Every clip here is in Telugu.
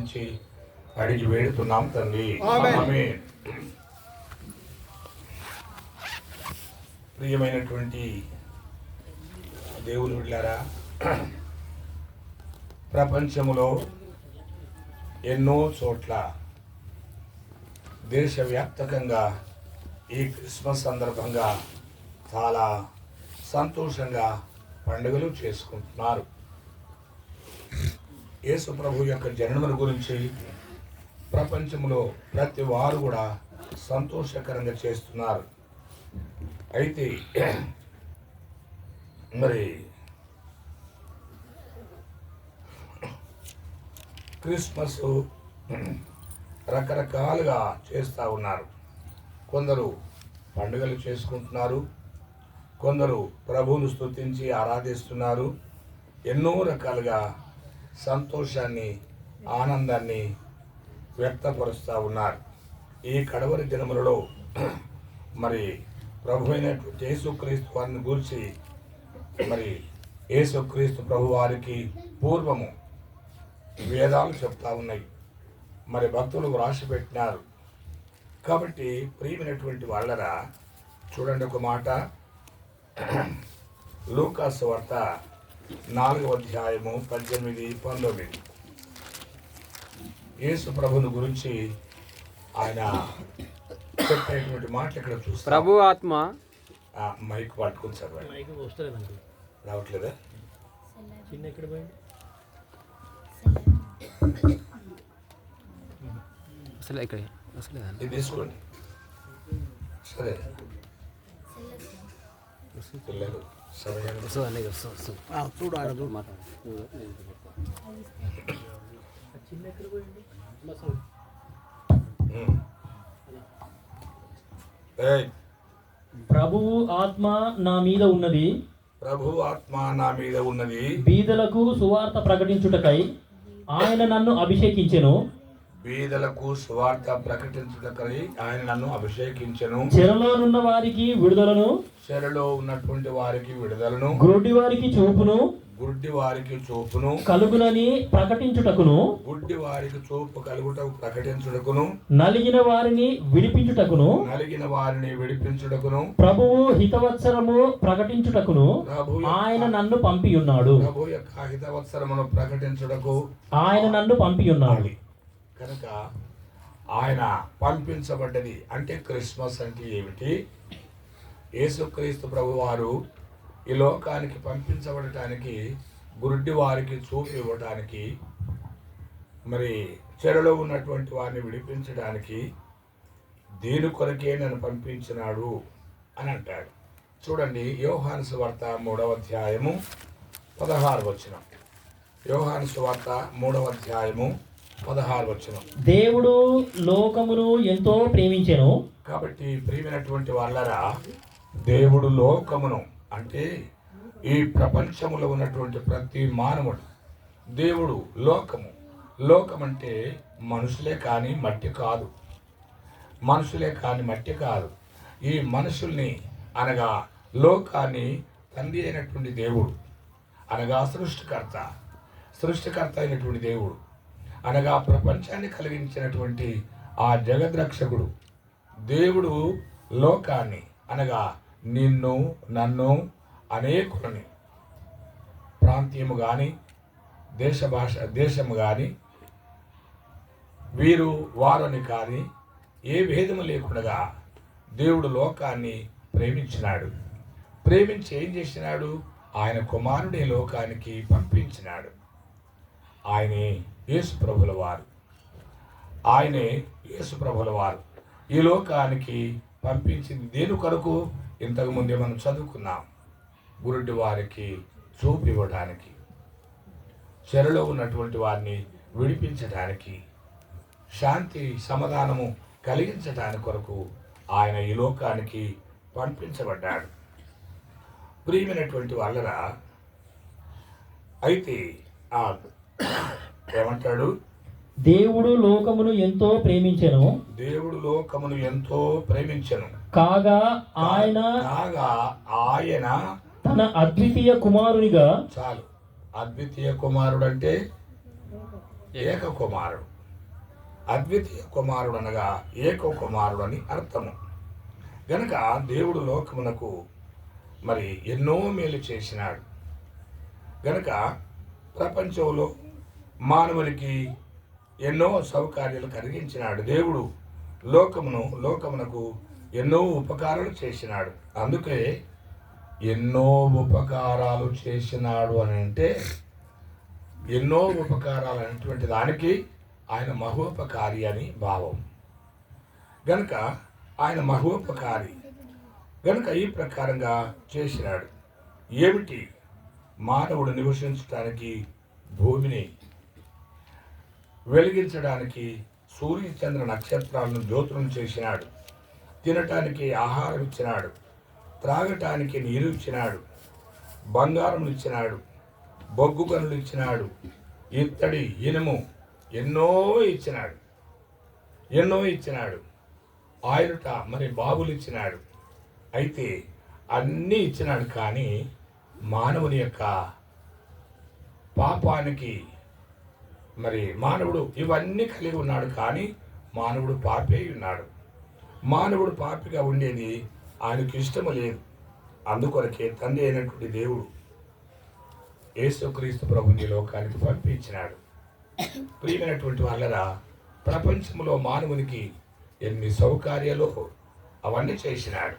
ఆశ్రయించి అడిగి వేడుతున్నాం తండ్రి. ఆమేన్. ప్రియమైనటువంటి దేవుని బిడ్డలారా, ప్రపంచంలో ఎన్నో చోట్ల దేశవ్యాప్తంగా ఈ క్రిస్మస్ సందర్భంగా చాలా సంతోషంగా పండుగలు చేసుకుంటున్నారు. యేసు ప్రభు యొక్క జన్మను గురించి ప్రపంచంలో ప్రతి వారు కూడా సంతోషకరంగా చేస్తున్నారు. అయితే మరి క్రిస్మస్ రకరకాలుగా చేస్తూ ఉన్నారు. కొందరు పండుగలు చేసుకుంటున్నారు, కొందరు ప్రభువును స్తుతించి ఆరాధిస్తున్నారు. ఎన్నో రకాలుగా సంతోషాన్ని, ఆనందాన్ని వ్యక్తపరుస్తూ ఉన్నారు. ఈ కడవరి దినములలో మరి ప్రభు అయినటువంటి యేసుక్రీస్తు వారిని గూర్చి మరి యేసుక్రీస్తు ప్రభు వారికి పూర్వము వేదాలు చెప్తా ఉన్నాయి, మరి భక్తులు రాసి పెట్టినారు. కాబట్టి ప్రియమైనటువంటి వాళ్ళరా, చూడండి ఒక మాట, లూకా సువార్త 4వ అధ్యాయము 18-19. యేసు ప్రభుని గురించి ఆయన చెప్పేటువంటి మాటలు ఇక్కడ చూస్తాం. ప్రభు ఆత్మ మైక్ పట్టుకుని చదవండి. రావట్లేదా? అసలు ఇక్కడ ఇది తీసుకోండి. సరే పిల్లలు ప్రభువు ఆత్మ నా మీద ఉన్నది, ప్రభు ఆత్మ నా మీద ఉన్నది, బీదలకు సువార్త ప్రకటించుటకై ఆయన నన్ను అభిషేకించెను, బీదలకు సువార్త ప్రకటించుటకై ఆయన నన్ను అభిషేకించెను, చెరలోనున్న వారికి విడుదలను, చెరలో ఉన్నటువంటి వారికి విడుదలను, గుడ్డి వారికి చూపును, గుడ్డి వారికి చూపును కలుగునని ప్రకటించుటకును, గుడ్డి వారికి చూపు కలుగుటకు ప్రకటించుటకును, నలిగిన వారిని విడిపించుటకును, నలిగిన వారిని విడిపించుటకును, ప్రభువు హితవత్సరము ప్రకటించుటకును ఆయన నన్ను పంపి ఉన్నాడు. ప్రభు యొక్క హితవత్సరమును ప్రకటించుటకు ఆయన నన్ను పంపి ఉన్నాడు. కనుక ఆయన పంపించబడ్డది. అంటే క్రిస్మస్ అంటే ఏమిటి? యేసుక్రీస్తు ప్రభు వారు ఈ లోకానికి పంపించబడటానికి, గురుడ్డి వారికి చూపు ఇవ్వటానికి, మరి చెరలో ఉన్నటువంటి వారిని విడిపించడానికి, దీని కొరకే నన్ను పంపించినాడు అని అంటాడు. చూడండి, యోహాను సువార్త 3వ అధ్యాయము 16వ వచనం. యోహాను సువార్త 3వ అధ్యాయము 16వ వచనం. దేవుడు లోకమును ఎంతో ప్రేమించెను. కాబట్టి ప్రియమైనటువంటి వాళ్ళరా, దేవుడు లోకమును అంటే ఈ ప్రపంచములో ఉన్నటువంటి ప్రతి మానవుడు, దేవుడు లోకము. లోకం అంటే మనుషులే కానీ మట్టి కాదు, మనుషులే కానీ మట్టి కాదు. ఈ మనుషుల్ని అనగా లోకాన్ని తండ్రి అయినటువంటి దేవుడు అనగా సృష్టికర్త అయినటువంటి దేవుడు అనగా ప్రపంచాన్ని కలిగించినటువంటి ఆ జగద్రక్షకుడు దేవుడు లోకాన్ని అనగా నిన్ను, నన్ను, అనేకులని, ప్రాంతీయము కానీ దేశము కానీ, వీరు వారని కానీ ఏ భేదము లేకుండా దేవుడు లోకాన్ని ప్రేమించినాడు. ప్రేమించి ఏం చేసినాడు? ఆయన కుమారుడే లోకానికి పంపించినాడు. ఆయనే యేసు ప్రభుల వారు. ఆయనే యేసు ప్రభుల వారు ఈ లోకానికి పంపించింది దేని కొరకు? ఇంతకుముందే మనం చదువుకున్నాం. గురుడి వారికి చూపు ఇవ్వడానికి, చెరలో ఉన్నటువంటి వారిని విడిపించడానికి, శాంతి సమాధానము కలిగించడానికి కొరకు ఆయన ఈ లోకానికి పంపించబడ్డాడు. ప్రియమైనటువంటి వాళ్ళరా, అయితే ఏమంటాడు? దేవుడు లోకమును ఎంతో ప్రేమించెను, దేవుడు లోకమును ఎంతో ప్రేమించెను, కాగా ఆయన తన అద్వితీయ కుమారునిగా. చాలు, అద్వితీయ కుమారుడు అంటే ఏక కుమారుడు. అద్వితీయ కుమారుడు అనగా ఏకో కుమారుడు అని అర్థము. గనుక దేవుడు లోకమునకు మరి ఎన్నో మేలు చేసినాడు. గనుక ప్రపంచంలో మానవునికి ఎన్నో సౌకర్యాలు కలిగించినాడు. దేవుడు లోకమునకు ఎన్నో ఉపకారాలు చేసినాడు. అందుకే ఎన్నో ఉపకారాలు చేసినాడు అని అంటే, ఎన్నో ఉపకారాలు అనేటువంటి దానికి ఆయన మహోపకారి అని భావం. గనుక ఆయన మహోపకారి గనుక ఈ ప్రకారంగా చేసినాడు. ఏమిటి? మానవుడు నివసించడానికి భూమిని వెలిగించడానికి సూర్య చంద్ర నక్షత్రాలను జ్యోతులను చేసినాడు. తినటానికి ఆహారం ఇచ్చినాడు, త్రాగటానికి నీరు ఇచ్చినాడు, బంగారం ఇచ్చినాడు, బొగ్గు గనులు ఇచ్చినాడు, ఇత్తడి ఇనుము ఎన్నో ఇచ్చినాడు. ఆయుట మరి బాబులు ఇచ్చినాడు. అయితే అన్నీ ఇచ్చినాడు. కానీ మానవుని యొక్క పాపానికి మరి మానవుడు ఇవన్నీ కలిగి ఉన్నాడు. కానీ మానవుడు పాపే ఉన్నాడు. మానవుడు పాపిగా ఉండేది ఆయనకు ఇష్టము లేదు. అందుకొరకే తండ్రి అయినటువంటి దేవుడు యేసుక్రీస్తు ప్రభుని లోకానికి పంపించినాడు. ప్రియమైనటువంటి వాళ్ళరా, ప్రపంచంలో మానవునికి ఎన్ని సౌకర్యాలు అవన్నీ చేసినాడు.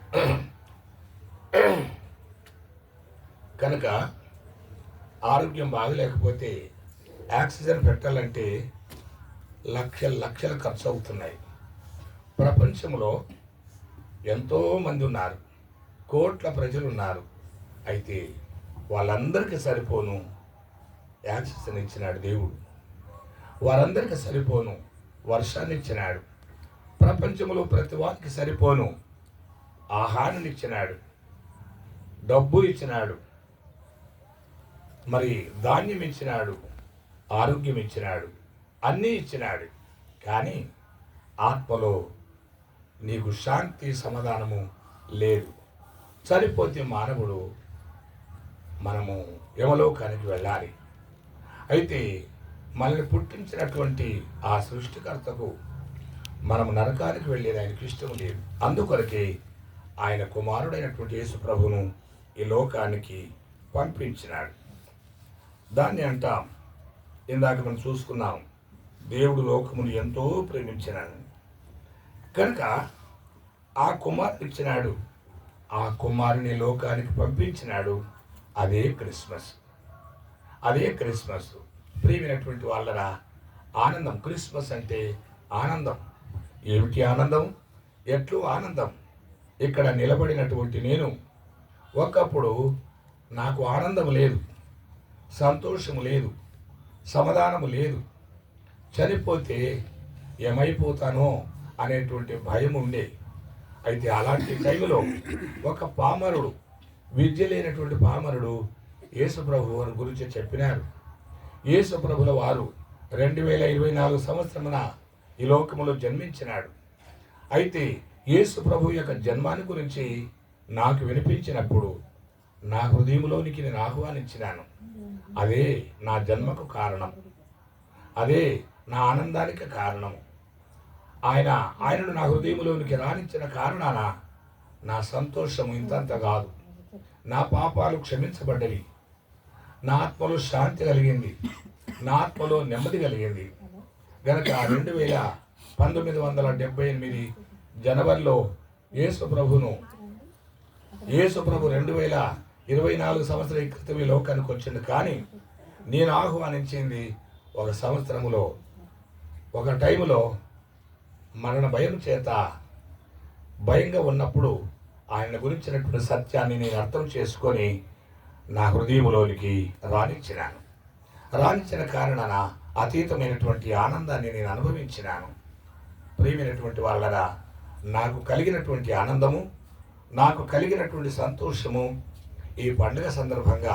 కనుక ఆరోగ్యం బాగలేకపోతే ఆక్సిజన్ పెట్టాలంటే లక్షలు ఖర్చు అవుతున్నాయి. ప్రపంచంలో ఎంతోమంది ఉన్నారు, కోట్ల ప్రజలు ఉన్నారు. అయితే వాళ్ళందరికీ సరిపోను ఆక్సిజన్ ఇచ్చినాడు దేవుడు. వారందరికీ సరిపోను వర్షాన్ని ఇచ్చినాడు. ప్రపంచంలో ప్రతి వారికి సరిపోను ఆహారాన్ని ఇచ్చినాడు, డబ్బు ఇచ్చినాడు, మరి ధాన్యం ఇచ్చినాడు, ఆరోగ్యం ఇచ్చినాడు, అన్నీ ఇచ్చినాడు. కానీ ఆత్మలో నీకు శాంతి సమాధానము లేదు. సరిపోతే మానవుడు మనము యమలోకానికి వెళ్ళాలి. అయితే మనల్ని పుట్టించినటువంటి ఆ సృష్టికర్తకు మనము నరకానికి వెళ్ళేది ఆయనకు ఇష్టం లేదు. అందుకొరకే ఆయన కుమారుడైనటువంటి యేసు ప్రభువును ఈ లోకానికి పంపించినాడు. దాన్ని అంటాం, ఇందాక మనం చూసుకున్నాం, దేవుడు లోకమును ఎంతో ప్రేమించినాడు కనుక ఆ కుమారుని ఇచ్చినాడు. ఆ కుమారుని లోకానికి పంపించినాడు. అదే క్రిస్మస్. ప్రియమైనటువంటి వాళ్ళరా, ఆనందం. క్రిస్మస్ అంటే ఆనందం. ఏమిటి ఆనందం? ఎట్లు ఆనందం? ఇక్కడ నిలబడినటువంటి నేను ఒకప్పుడు నాకు ఆనందం లేదు, సంతోషము లేదు, సమాధానము లేదు. చనిపోతే ఏమైపోతానో అనేటువంటి భయం ఉండే. అయితే అలాంటి టైంలో ఒక పామరుడు, విద్య లేనటువంటి పామరుడు యేసుప్రభు వారి గురించి చెప్పినారు. యేసుప్రభుల వారు 2024 సంవత్సరమున ఈ లోకములో జన్మించినాడు. అయితే యేసుప్రభు యొక్క జన్మాన్ని గురించి నాకు వినిపించినప్పుడు నా హృదయంలోనికి నేను ఆహ్వానించినాను. అదే నా జన్మకు కారణం, అదే నా ఆనందానికి కారణం. ఆయనను నా హృదయంలోనికి రాణించిన కారణాన నా సంతోషం ఇంతంత కాదు. నా పాపాలు క్షమించబడ్డవి, నా ఆత్మలో శాంతి కలిగింది, నా ఆత్మలో నెమ్మది కలిగింది. గనక 1978 జనవరిలో యేసు ప్రభు 2024 సంవత్సరాల క్రితం ఈ లోకానికి వచ్చింది. కానీ నేను ఆహ్వానించింది ఒక సంవత్సరములో, ఒక టైములో మరణ భయం చేత భయంగా ఉన్నప్పుడు ఆయన గురించినటువంటి సత్యాన్ని నేను అర్థం చేసుకొని నా హృదయంలోనికి రాణించిన కారణాన అతీతమైనటువంటి ఆనందాన్ని నేను అనుభవించినాను. ప్రియమైనటువంటి వాళ్ళరా, నాకు కలిగినటువంటి ఆనందము, నాకు కలిగినటువంటి సంతోషము ఈ పండుగ సందర్భంగా,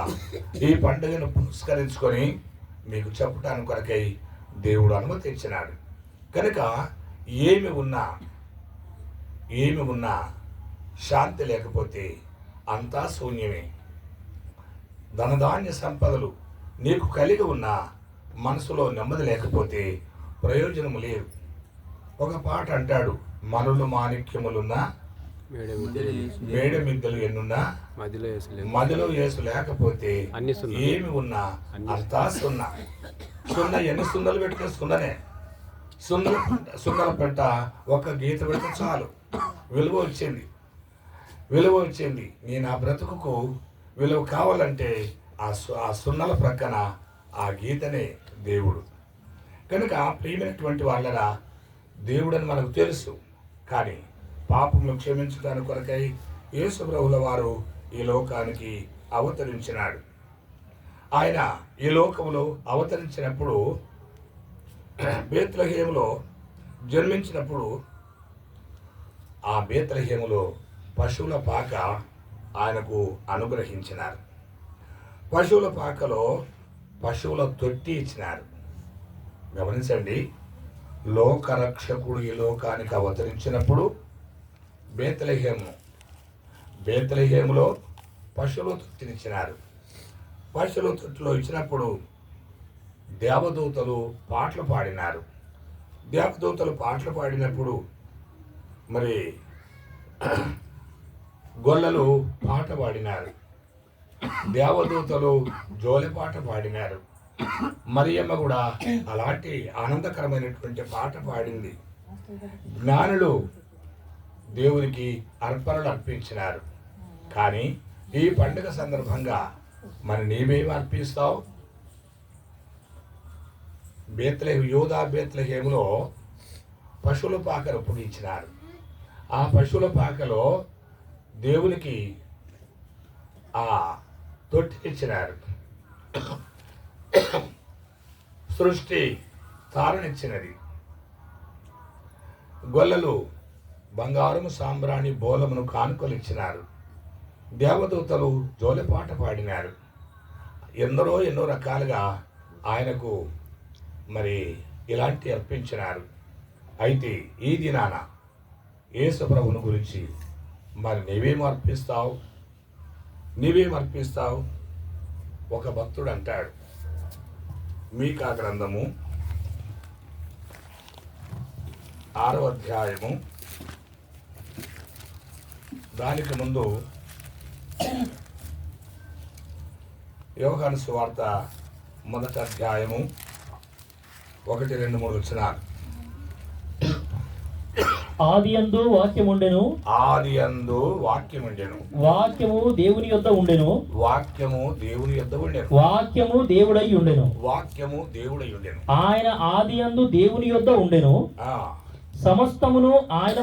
ఈ పండుగను పురస్కరించుకొని మీకు చెప్పడానికి కొరకై దేవుడు అనుమతించినాడు. కనుక ఏమి ఉన్నా శాంతి లేకపోతే అంతా శూన్యమే. ధనధాన్య సంపదలు నీకు కలిగి ఉన్న మనసులో నెమ్మది లేకపోతే ప్రయోజనము లేదు. ఒక పాట అంటాడు, మనులు మాణిక్యములున్న మేడ మిద్దెలు ఎన్నున్నా మదిలో యేసు లేకపోతే ఏమి ఉన్నా అంతా సున్నా. సున్నా ఎన్ని సున్నలు పెడితే సున్ననే. సున్నల పెంట ఒక్క గీత పెడితే చాలు, విలువ వచ్చింది. నేను ఆ బ్రతుకుకు విలువ కావాలంటే ఆ సున్నల ప్రక్కన ఆ గీతనే దేవుడు. కనుక ప్రియమైనటువంటి వాళ్ళరా, దేవుడని మనకు తెలుసు, కానీ పాపములు క్షమించడానికి కొరకై యేసు ప్రభువుల వారు ఈ లోకానికి అవతరించినాడు. ఆయన ఈ లోకంలో అవతరించినప్పుడు, బేత్లెహేములో జన్మించినప్పుడు, ఆ బేత్లెహేములో పశువుల పాక ఆయనకు అనుగ్రహించినారు. పశువుల పాకలో పశువుల తొట్టి ఇచ్చినారు. గమనించండి, లోకరక్షకుడు ఈ లోకానికి అవతరించినప్పుడు బేత్లెహేములో పశువుల తొట్టినిచ్చినారు. పశువుల తొట్టిలో ఇచ్చినప్పుడు దేవదూతలు పాటలు పాడినారు. దేవదూతలు పాటలు పాడినప్పుడు మరి గొల్లలు పాట పాడినారు. దేవదూతలు జోలి పాట పాడినారు. మరియమ్మ కూడా అలాంటి ఆనందకరమైనటువంటి పాట పాడింది. జ్ఞానులు దేవునికి అర్పణలు అర్పించినారు. కానీ ఈ పండుగ సందర్భంగా మరి నీవేమి అర్పిస్తావు? బేత్లెహేములో పశువుల పాకను పొడిచినారు. ఆ పశువుల పాకలో దేవునికి ఆ తొట్టినిచ్చినారు. సృష్టి తారనిచ్చినది. గొల్లలు బంగారము సాంబ్రాణి బోలమును కానుకలిచ్చినారు. దేవదూతలు జోలపాట పాడినారు. ఎన్నో రకాలుగా ఆయనకు మరి ఇలాంటి అర్పించినారు. అయితే ఈ దినాన యేసు ప్రభువును గురించి మరి నీవేం అర్పిస్తావు? ఒక భక్తుడు అంటాడు, మీకా గ్రంథము 6వ అధ్యాయము, దానికి ముందు యోహాను సువార్త 1వ అధ్యాయము 1, 2, 3 వచనాలు. ఆదియందు వాక్యముండెను, వాక్యము దేవుని యొద్ద ఉండెను, వాక్యము దేవుడై ఉండెను. ఆయన ఆదియందు దేవుని యొద్ద ఉండెను, సమస్తమును ఆయన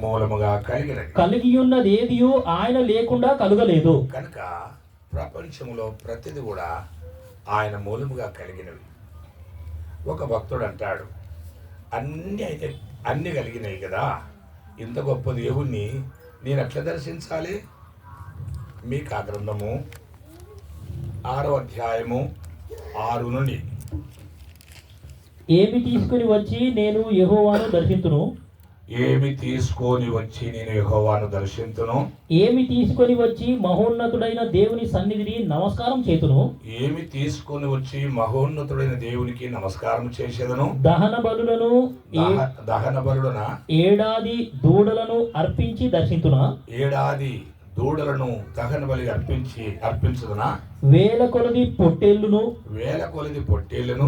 మూలముగా కలిగినది, కలిగియున్నదేదియు ఆయన లేకుండా కలుగలేదు. కనుక ప్రపంచంలో ప్రతిది కూడా ఆయన మూలముగా కలిగినవి. ఒక భక్తుడు అంటాడు, అన్ని కలిగినాయి కదా, ఇంత గొప్ప దేవుణ్ణి నేను ఎట్లా దర్శించాలి? మీకా గ్రంథము 6వ అధ్యాయము 6 నుండి. ఏమి తీసుకుని వచ్చి నేను యెహోవాను దర్శింతును, ఏమి తీసుకొని వచ్చి మహోన్నతుడైన దేవుని సన్నిధిని నమస్కారం చేతును, నమస్కారం చేసేదను. దహన బలులన ఏడాది దూడలను అర్పించి దర్శింతునా, దూడలను దహన బలి అర్పించుదునా, వేల కొలది పొట్టేళ్లను,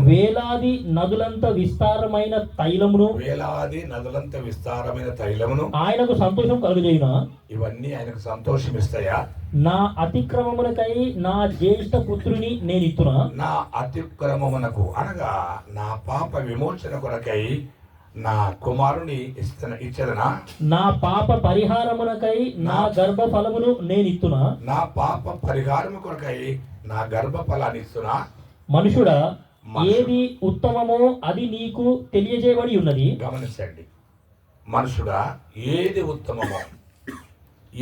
వేలాది నదులంత విస్తారమైన తైలమును ఆయనకు సంతోషం కలుగజేయునా. ఇవన్నీ ఆయనకు సంతోషమిస్తాయా? నా అతిక్రమమునకై నా జ్యేష్ఠ పుత్రుని నేనిత్తునా, నా అతిక్రమమునకు అనగా నా పాప విమోచన కొరకై నా కుమారుని ఇచ్చదనా, నా పాప పరిహారమునకై నా గర్భఫలమును నేనిత్తునా, నా పాప పరిహారము కొరకై నా గర్భఫలాన్ని ఇస్తున్నా. మనుషుడా, ఏది ఉత్తమమో అది నీకు తెలియజేయబడి ఉన్నది. గమనించండి, మనుషుడా, ఏది ఉత్తమమో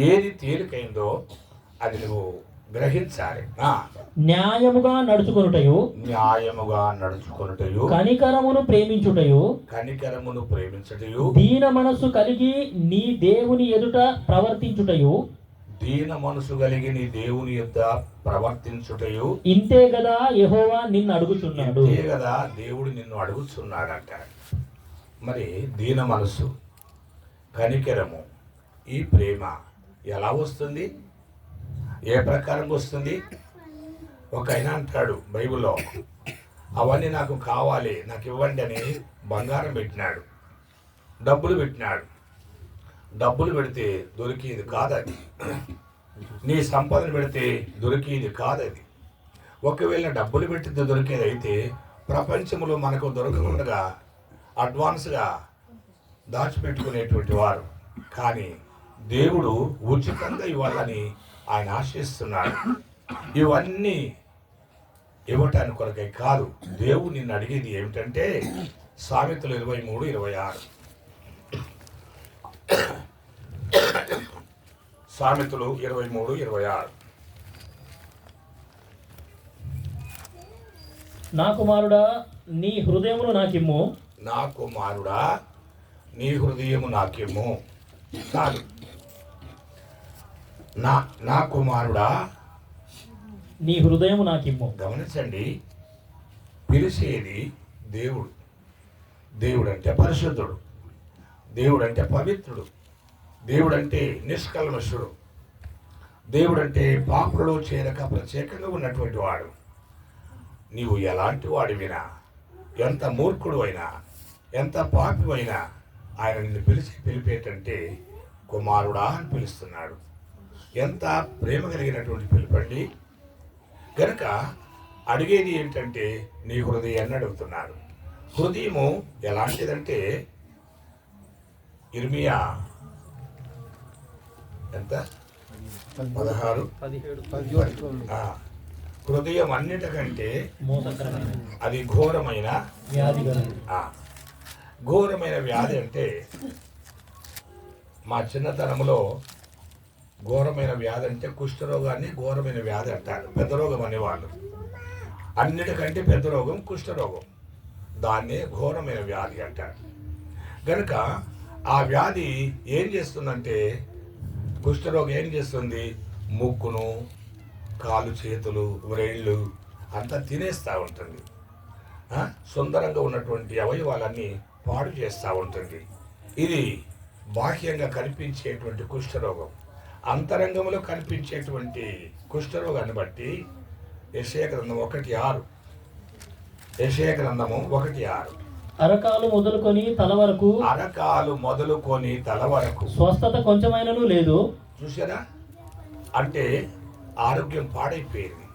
ఏది తేలికైందో అది నువ్వు గ్రహించాలి. న్యాయముగా నడుచుకొనుటయు, కనికరమును ప్రేమించుటయు, దీన మనస్సు కలిగి నీ దేవుని ఎదుట ప్రవర్తించుటయు, దీన మనసు కలిగి నీ దేవుని యొద్ద ప్రవర్తించుటయు ఇంతే కదా యెహోవా నిన్ను అడుగుచున్నాడు. ఇంతే కదా దేవుడు నిన్ను అడుగుతున్నాడంట. మరి దీన మనసు, కనికెరము, ఈ ప్రేమ ఎలా వస్తుంది? ఏ ప్రకారంగా వస్తుంది? ఒక ఆయన అంటాడు బైబిల్లో, అవన్నీ నాకు కావాలి, నాకు ఇవ్వండి అని బంగారం పెట్టినాడు, డబ్బులు పెట్టినాడు. డబ్బులు పెడితే దొరికేది కాదది. నీ సంపదను పెడితే దొరికేది కాదది. ఒకవేళ డబ్బులు పెట్టి దొరికేది అయితే ప్రపంచంలో మనకు దొరకకుండా అడ్వాన్స్గా దాచిపెట్టుకునేటువంటి వారు. కానీ దేవుడు ఉచితంగా ఇవ్వాలని ఆయన ఆశిస్తున్నాడు. ఇవన్నీ ఇవ్వటానికి కొరకై కాదు. దేవుడు నిన్ను అడిగేది ఏమిటంటే సామెతలు 23:26. సామెతలు 23:26. నా కుమారుడా నీ హృదయమును నాకిమ్ము. నా కుమారుడా నీ హృదయము నాకిమ్ము. చాలు. నా కుమారుడా నీ హృదయము నాకిమ్ము. గమనించండి, పిలిచేది దేవుడు. దేవుడు అంటే పరిశుద్ధుడు, దేవుడు అంటే పవిత్రుడు, దేవుడు అంటే నిష్కల్మషుడు, దేవుడు అంటే పాపులలో చేరక ప్రత్యేకంగా ఉన్నటువంటి వాడు. నీవు ఎలాంటి వాడివినా, ఎంత మూర్ఖుడు అయినా, ఎంత పాపి అయినా ఆయన నిన్ను పిలిపేటంటే కుమారుడా అని పిలుస్తున్నాడు. ఎంత ప్రేమ కలిగినటువంటి పిలుపండి. కనుక అడిగేది ఏంటంటే నీ హృదయాన్ని అడుగుతున్నాడు. హృదయము ఎలాంటిదంటే ఇర్మియా ఎంత 16 హృదయం అన్నిటికంటే అది ఘోరమైన వ్యాధి. ఘోరమైన వ్యాధి అంటే మా చిన్నతనంలో ఘోరమైన వ్యాధి అంటే కుష్ఠరోగాన్ని ఘోరమైన వ్యాధి అంటారు. పెద్ద రోగం అనేవాళ్ళు. అన్నిటికంటే పెద్ద రోగం కుష్ఠరోగం. దాన్నే ఘోరమైన వ్యాధి అంటారు. కనుక ఆ వ్యాధి ఏం చేస్తుందంటే, కుష్ఠరోగం ఏం చేస్తుంది? ముక్కును, కాలు, చేతులు, వ్రేళ్ళు అంతా తినేస్తూ ఉంటుంది. సుందరంగా ఉన్నటువంటి అవయవాలన్నీ పాడు చేస్తూ ఉంటుంది. ఇది బాహ్యంగా కనిపించేటువంటి కుష్ఠరోగం. అంతరంగంలో కనిపించేటువంటి కుష్ఠరోగాన్ని బట్టి యెషయా గ్రంథం 1:6. యెషయా గ్రంథము 1:6. అరకాలు మొదలుకొని తల వరకు, అరకాలు మొదలుకొని తల వరకు స్వస్థత కొంచెమైనను లేదు. చూసారా? అంటే ఆరోగ్యం పాడైపోయింది.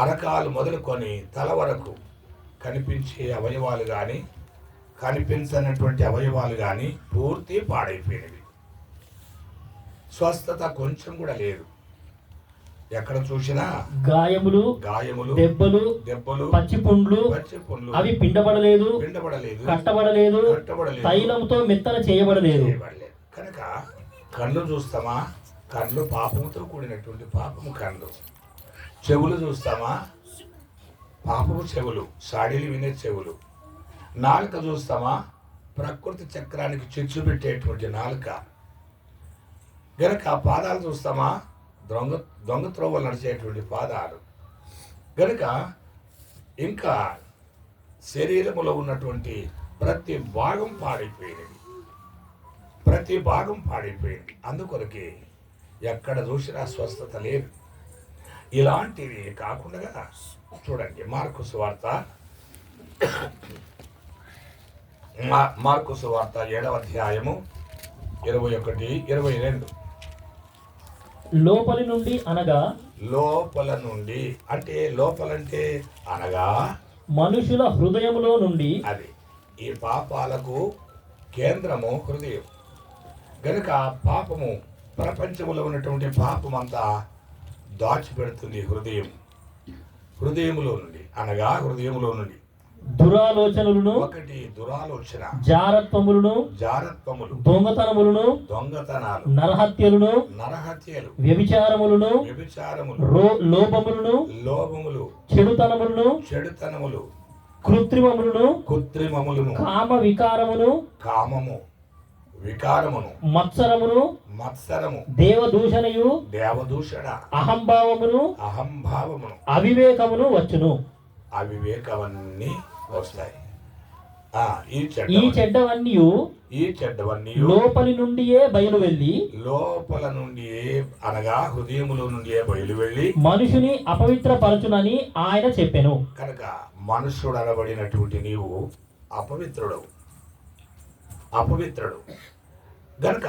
అరకాలు మొదలుకొని తల వరకు కనిపించే అవయవాలు కానీ కనిపించనటువంటి అవయవాలు కానీ పూర్తి పాడైపోయినవి. స్వస్థత కొంచెం కూడా లేదు. ఎక్కడ చూసినా గాయములు, దెబ్బలు, పచ్చి పుండ్లు, అవి పిండబడలేదు, కట్టబడలేదు, తైలంతో మెత్తన చేయబడలేదు. కనుక కళ్ళు చూస్తామా? కళ్ళు పాపముతో కూడినటువంటి పాపము కళ్ళు. చెవులు చూస్తామా? పాపము చెవులు, సాడీలు వినే చెవులు. నాలుక చూస్తామా? ప్రకృతి చక్రానికి చిచ్చు పెట్టేటువంటి నాలుక. గనక పాదాలు చూస్తామా? దొంగ త్రోవలు నడిచేటువంటి పాదాలు. గనుక ఇంకా శరీరములో ఉన్నటువంటి ప్రతి భాగం పాడైపోయినది. ప్రతి భాగం పాడైపోయింది. అందుకొరకే ఎక్కడ చూసినా స్వస్థత లేదు. ఇలాంటివి కాకుండా చూడండి, మార్కు సువార్త 7వ అధ్యాయము 21-22. లోపలి నుండి అనగా, లోపల నుండి అంటే లోపలంటే అనగా మనుషుల హృదయములో నుండి. అది ఈ పాపాలకు కేంద్రము హృదయం. గనుక పాపము, ప్రపంచంలో ఉన్నటువంటి పాపమంతా దాచిపెడుతుంది హృదయములో నుండి అనగా హృదయములో నుండి. దురాలోచనలను, ఒకటి దురాలోచన, జారత్వములను, దొంగతనములను, నరహత్యలు, వ్యభిచారములను, లోభములను, చెడుతనములు, కృత్రిమములను, కామ వికారమును, వికారమును, మత్సరమును, మత్సరము, దేవదూషణయు, దేవదూషణ, అహంభావమును, అహంభావమును, అవివేకమును వచ్చును. అవివేకమన్నీ వస్తాయి. ఈ చెడ్డవన్నీ చెడ్డవన్నీ లోపలి నుండియే బయలు వెళ్ళి, లోపల నుండి అనగా హృదయములో నుండి బయలు వెళ్ళి మనుషుని అపవిత్రపరచునని ఆయన చెప్పెను. కనుక మనుషుడు అనబడినటువంటి నీవు అపవిత్రుడు గనుక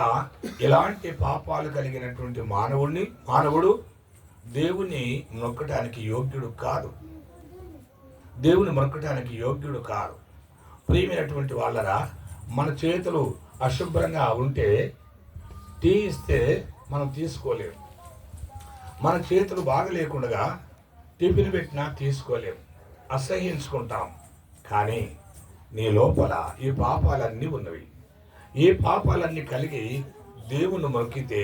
ఇలాంటి పాపాలు కలిగినటువంటి మానవుడు దేవుని మొక్కటానికి యోగ్యుడు కాదు. ప్రియమైనటువంటి వాళ్ళరా, మన చేతులు అశుభ్రంగా ఉంటే టీ ఇస్తే మనం తీసుకోలేము. మన చేతులు బాగా లేకుండా టిఫిన్ పెట్టినా తీసుకోలేము, అసహ్యించుకుంటాం. కానీ నీ లోపల ఈ పాపాలన్నీ ఉన్నవి. ఈ పాపాలన్నీ కలిగి దేవుని మొక్కితే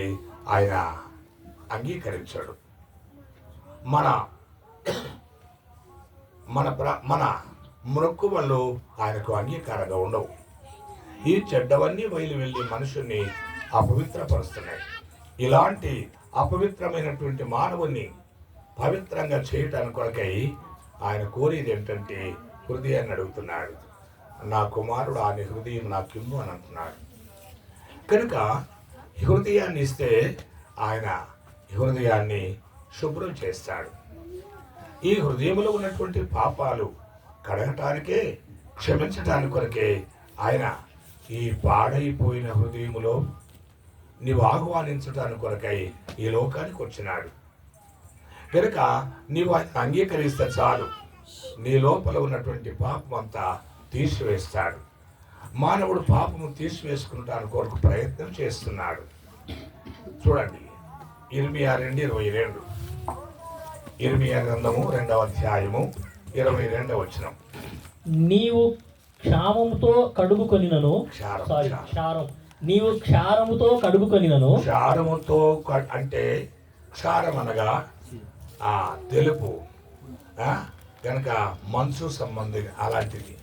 ఆయన అంగీకరించాడు. మన మన మన మొక్కుబళ్ళు ఆయనకు అంగీకారంగా ఉండవు. ఈ చెడ్డవన్నీ బయలు వెళ్ళి మనుషుల్ని అపవిత్రపరుస్తున్నాయి. ఇలాంటి అపవిత్రమైనటువంటి మానవుని పవిత్రంగా చేయటానికి కొరకై ఆయన కోరేది ఏంటంటే హృదయాన్ని అడుగుతున్నాడు. నా కుమారుడు ఆయన హృదయం నాకిమ్ము అని అంటున్నాడు. కనుక హృదయాన్ని ఇస్తే ఆయన హృదయాన్ని శుభ్రం చేస్తాడు. ఈ హృదయంలో ఉన్నటువంటి పాపాలు కడగటానికే, క్షమించటానికి కొరకే ఆయన ఈ పాడైపోయిన హృదయములో నీవు ఆహ్వానించటానికి కొరకై ఈ లోకానికి వచ్చినాడు. కనుక నీవు ఆయన అంగీకరిస్తే చాలు, నీ లోపల ఉన్నటువంటి పాపం అంతా తీసివేస్తాడు. మానవుడు పాపము తీసివేసుకుంటానికి కొరకు ప్రయత్నం చేస్తున్నాడు. చూడండి, ఇర్మియా 2:22, ఇర్మియా గ్రంథము 2వ అధ్యాయము 22వ వచనం. నీవు క్షారముతో కడుగుకొనినను, నీవు క్షారముతో కడుగుకొనినను. క్షారముతో అంటే క్షారం అనగా తెలుపు, కనుక మనసు సంబంధి అలాంటిది.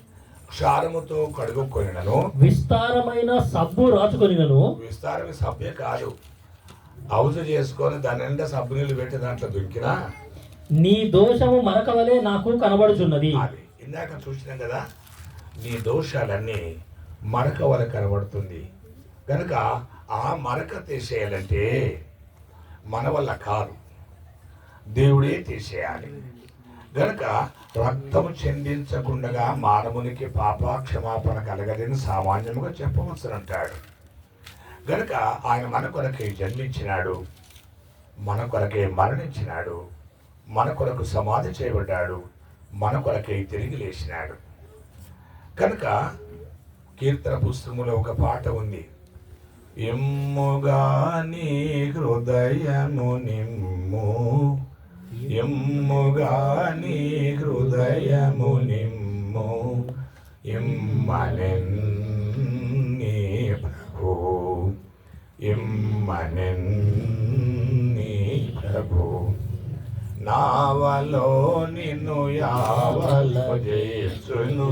క్షారముతో కడుగుకొనినను, విస్తారమైన సబ్బు రాచుకొనినను. విస్తారమైన సబ్బే కాదు, హౌజు చేసుకొని దాని నిండా సబ్బు నీళ్ళు పెట్టి దాంట్లో దుంకినా నీ దోషము మరక వలె నాకు కనబడుచున్నది. అది ఇందాక చూసినాం కదా, నీ దోషాలన్నీ మరక వలె కనబడుతుంది. కనుక ఆ మరక తీసేయాలంటే మన వల్ల కాదు, దేవుడే తీసేయాలి. గనుక రక్తము చెందించకుండా మానవునికి పాపక్షమాపణ కలగదని సామాన్యముగా చెప్పవచ్చునంటాడు. గనుక ఆయన మన కొరకే జన్మించినాడు, మన కొరకే మరణించినాడు, మన కొరకు సమాధి చేయబడ్డాడు, మన కొరకే తిరిగి లేచినాడు. కనుక కీర్తన పుస్తకములో ఒక పాట ఉంది, ఎమ్ముగా నీ హృదయము నిమ్ము, ఎమ్ముగా నీ హృదయము నిమ్ము, ఇమ్మనెన్ నీ ప్రభు, ఇమ్మనెన్ నీ ప్రభు. నావలో నిన్ను యావల చేర్చును,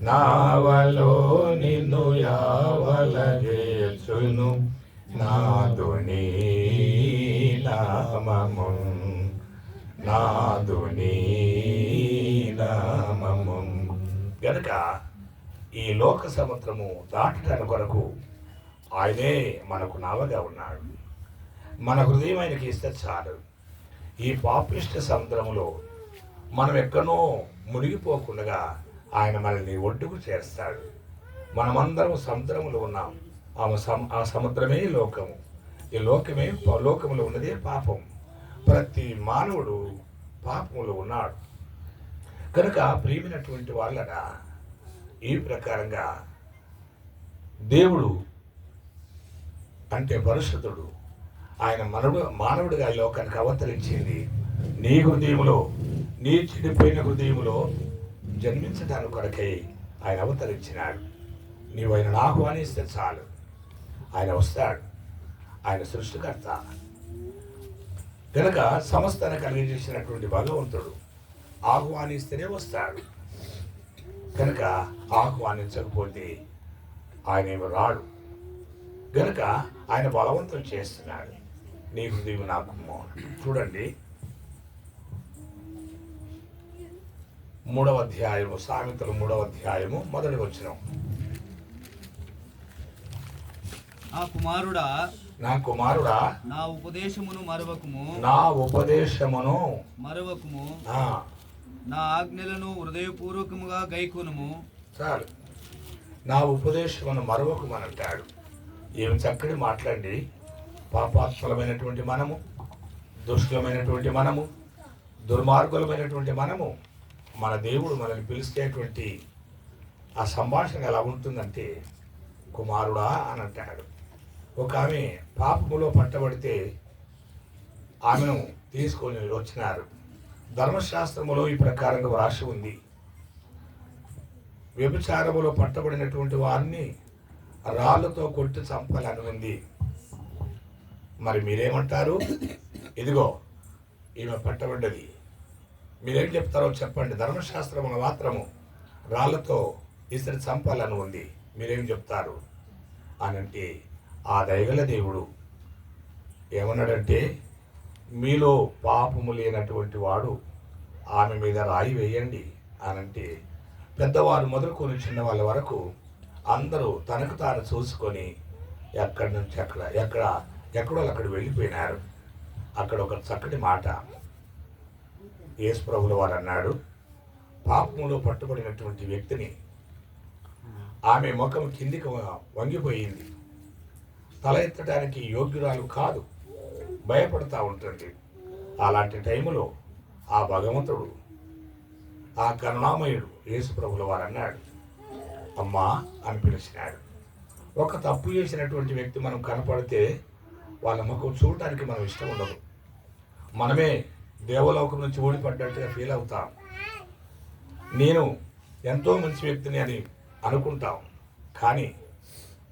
నావలో నిన్ను యావల చేర్చును, నాదుని నామము, నాదుని నామము. గనుక ఈ లోక సముద్రము దాటడానికి కొరకు ఆయనే మనకు నావగా ఉన్నాడు. మన హృదయం ఆయనకి ఇస్తే చాలు. ఈ పాపిష్ట సముద్రములో మనం ఎక్కడో మునిగిపోకుండా ఆయన మనల్ని ఒడ్డుకు చేస్తాడు. మనమందరం సముద్రములో ఉన్నాం. ఆ సముద్రమే లోకము. ఈ లోకములో ఉన్నదే పాపం. ప్రతి మానవుడు పాపములో ఉన్నాడు. కనుక ప్రియమైనటువంటి వాళ్ళగా ఈ ప్రకారంగా దేవుడు అంటే పరిశుద్ధుడు, ఆయన మానవుడిగా ఈ లోకానికి అవతరించింది నీ హృదయములో, నీ చెడిపోయిన హృదయములో జన్మించడానికి కొరకై ఆయన అవతరించినాడు. నీవు ఆయనను ఆహ్వానిస్తే చాలు, ఆయన వస్తాడు. ఆయన సృష్టికర్త కనుక సమస్తాన్ని కలిగజేసినటువంటి భగవంతుడు ఆహ్వానిస్తేనే వస్తాడు. కనుక ఆహ్వానించకపోతే ఆయన ఏమి రాడు. గనుక ఆయన బలవంతం చేస్తున్నాడు, నీ హృదయం నాకు చూడండి 3వ అధ్యాయము, సామెతలు 3వ అధ్యాయము 1వ వచనం. నా కుమారుడా, నా కుమారుడా, నా ఉపదేశమును మరవకుము, నా ఉపదేశమును మరవకుము, ఆ, నా ఆజ్ఞలను హృదయపూర్వకముగా గైకొనుము. చాలు, నా ఉపదేశమును మరవకుమని అంటాడు. ఏమి చక్కటి మాట్లాడి, పాపాత్మలమైనటువంటి మనము, దుష్టులమైనటువంటి మనము, దుర్మార్గులమైనటువంటి మనము, మన దేవుడు మనల్ని పిలిచేటువంటి ఆ సంభాషణ ఎలా ఉంటుందంటే, కుమారుడా అని అంటాడు. ఒక ఆమె పాపములో పట్టబడితే ఆమెను తీసుకొని వచ్చినారు. ధర్మశాస్త్రములో ఈ ప్రకారంగా వ్రాసి ఉంది, వ్యభిచారములో పట్టబడినటువంటి వారిని రాళ్ళతో కొట్టి చంపాలని ఉంది. మరి మీరేమంటారు? ఇదిగో ఈమె పట్టబడ్డది, మీరేం చెప్తారో చెప్పండి. ధర్మశాస్త్రమును మాత్రము రాళ్ళతో ఇసరి చంపాలని ఉంది, మీరేం చెప్తారు అని అంటే, ఆ దయగల దేవుడు ఏమన్నాడంటే, మీలో పాపము లేనటువంటి వాడు ఆమె మీద రాయి వేయండి అనంటే, పెద్దవారు మొదలుకొని చిన్న వాళ్ళ వరకు అందరూ తనకు తాను చూసుకొని ఎక్కడి నుంచి ఎక్కడో అక్కడ వెళ్ళిపోయినారు. అక్కడ ఒక చక్కటి మాట యేసు ప్రభువుల వారు అన్నాడు, పాపములో పట్టుబడినటువంటి వ్యక్తిని ఆమె ముఖం కిందికి వంగిపోయింది, తల ఎత్తడానికి యోగ్యురాలు కాదు, భయపడతా ఉంటుంది. అలాంటి టైములో ఆ భగవంతుడు, ఆ కరుణామయుడు యేసు ప్రభువుల వారు అన్నాడు, అమ్మా అని పిలిచినాడు. ఒక తప్పు చేసినటువంటి వ్యక్తి మనం కనపడితే వాళ్ళ ముఖం చూడటానికి మనం ఇష్టం ఉండదు. మనమే దేవలోకం నుంచి ఓడిపడ్డట్టుగా ఫీల్ అవుతాం. నేను ఎంతో మంచి వ్యక్తిని అని అనుకుంటాం. కానీ